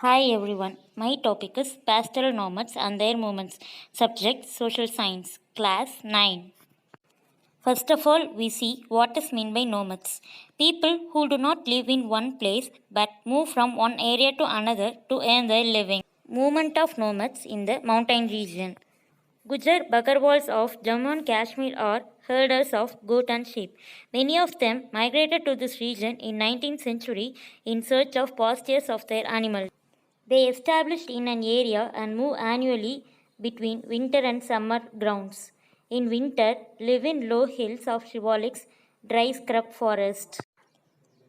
Hi everyone, my topic is pastoral nomads and their movements. Subject Social Science, Class 9. First of all, we see what is meant by nomads. People who do not live in one place but move from one area to another to earn their living. Movement of nomads in the mountain region. Gujar Bakarwals of Jammu and Kashmir are herders of goat and sheep. Many of them migrated to this region in 19th century in search of pastures of their animals. They established in an area and move annually between winter and summer grounds. In winter, live in low hills of shivaliks, dry scrub forest.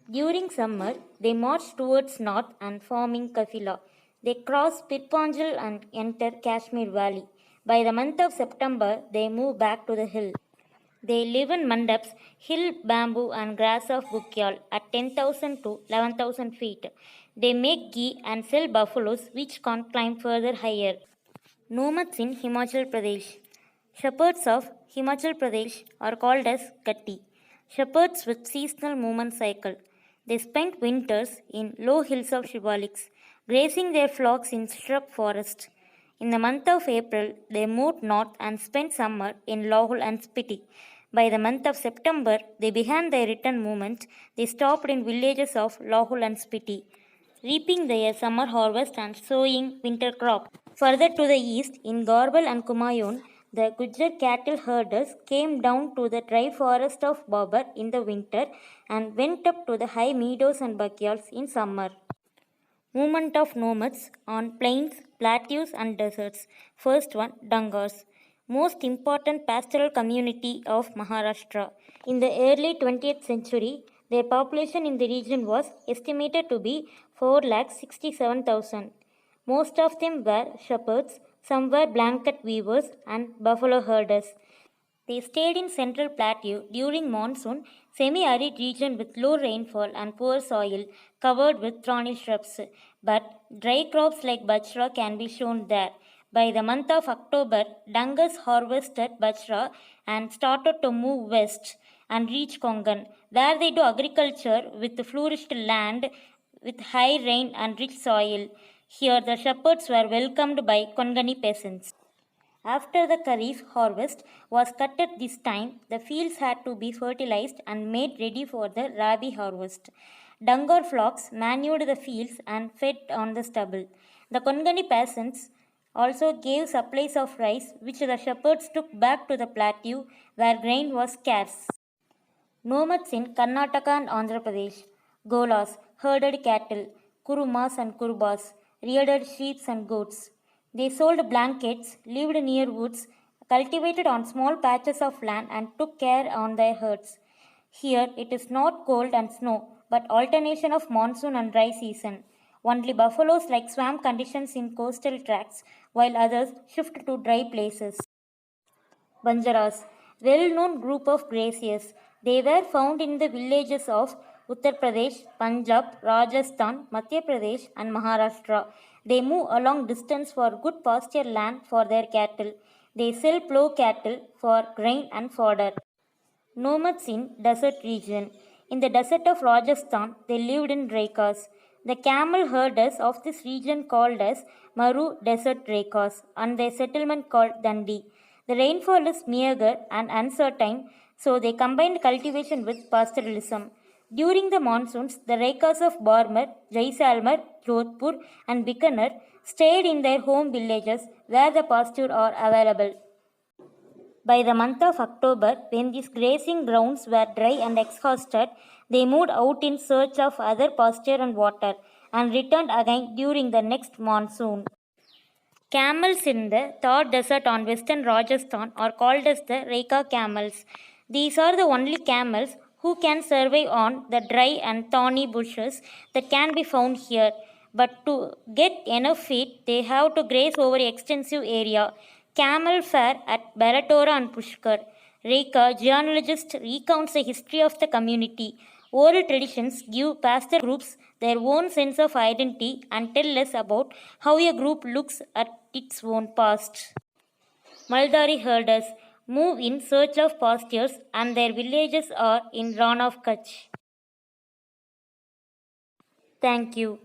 During summer, they march towards north and forming Kafila. They cross Pirpanjal and enter Kashmir Valley. By the month of September, they move back to the hill. They live in mandaps, hill bamboo and grass of Bukyal at 10,000 to 11,000 feet. They make ghee and sell buffaloes which can climb further higher. Nomads in Himachal Pradesh. Shepherds of Himachal Pradesh are called as Katti. Shepherds with seasonal movement cycle. They spend winters in low hills of Shivaliks, grazing their flocks in shrub forest. In the month of April, they moved north and spent summer in Lahul and Spiti. By the month of September, they began their return movement. They stopped in villages of Lahul and Spiti, reaping their summer harvest and sowing winter crop. Further to the east, in Gorbal and Kumayon, the Gujar cattle herders came down to the dry forest of Babar in the winter and went up to the high meadows and backyards in summer. Movement of nomads on plains, plateaus, and deserts. First one, Dangars. Most important pastoral community of Maharashtra. In the early 20th century, their population in the region was estimated to be 4,67,000. Most of them were shepherds, some were blanket weavers, and buffalo herders. They stayed in central plateau during monsoon, semi-arid region with low rainfall and poor soil covered with thorny shrubs. But dry crops like bajra can be shown there. By the month of October, Dangas harvested bajra and started to move west and reach Kongan, where they do agriculture with flourished land with high rain and rich soil. Here the shepherds were welcomed by Kongani peasants. After the kharif harvest was cut at this time, the fields had to be fertilized and made ready for the rabi harvest. Dangar flocks manured the fields and fed on the stubble. The Kongani peasants also gave supplies of rice, which the shepherds took back to the plateau where grain was scarce. Nomads in Karnataka and Andhra Pradesh. Golas herded cattle, Kurumas and Kurubas reared sheep and goats. They sold blankets, lived near woods, cultivated on small patches of land, and took care on their herds. Here it is not cold and snow, but alternation of monsoon and dry season. Only buffaloes like swamp conditions in coastal tracts, while others shift to dry places. Banjaras, well-known group of graziers. They were found in the villages of Uttar Pradesh, Punjab, Rajasthan, Madhya Pradesh, and Maharashtra. They move a long distance for good pasture land for their cattle. They sell plough cattle for grain and fodder. Nomads in desert region. In the desert of Rajasthan, they lived in rekas. The camel herders of this region called as Maru desert rekas and their settlement called Dandi. The rainfall is meager and uncertain, so they combined cultivation with pastoralism. During the monsoons, the rekas of Barmer, Jaisalmer, Jodhpur, and Bikaner stayed in their home villages where the pasture are available. By the month of October, when these grazing grounds were dry and exhausted, they moved out in search of other pasture and water and returned again during the next monsoon. Camels in the Thar Desert on western Rajasthan are called as the Reka camels. These are the only camels who can survive on the dry and thorny bushes that can be found here. But to get enough feed, they have to graze over extensive area. Camel fair at Balatora and Pushkar. Reka, genealogist, recounts the history of the community. Oral traditions give pastoral groups their own sense of identity and tell us about how a group looks at its own past. Maldari herders move in search of pastures and their villages are in Rann of Kutch. Thank you.